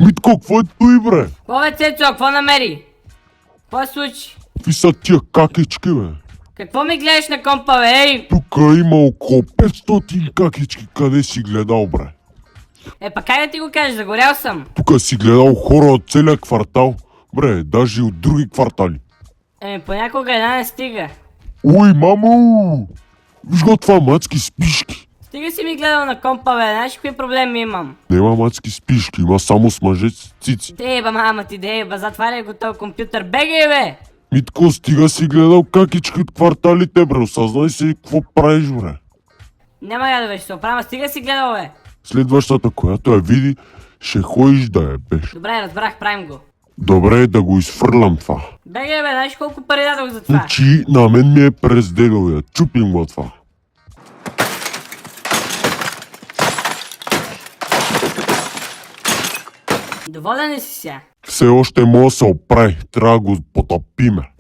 Митко, какво е той, бре? Какво бе, Цецо, какво намери? Какво се случи? Какви са тия какички, бе? Какво ми гледаш на компа, бе, ей? Тук има около 500 какички, къде си гледал, бре? Па как да ти го кажеш, загорял съм. Тук си гледал хора от целия квартал, бре, даже и от други квартали. Понякога една не стига. Ой, мамо! Виж го това, мацки спишки. Стига си ми гледал на компа, бе, знаеш какви проблеми имам? Нема мацки спишки, има само с мъже с цици. Деба, мама ти, деба, затваряй го този компютър, бегай, бе! Митко, стига си гледал какички от кварталите, бре, осъзнай си какво правиш, бре. Няма я да беше се оправя, стига си гледал, бе! Следващата, която я види, ще ходиш да я беш. Добре, разбрах, правим го. Добре е да го изфърлям това. Бегай, бе, знаеш колко пари дадох за това? Значи, на мен ми е през дедовия. Чупим го това. Доволен ли си сега? Все още може да се оправи. Трябва да го потопиме.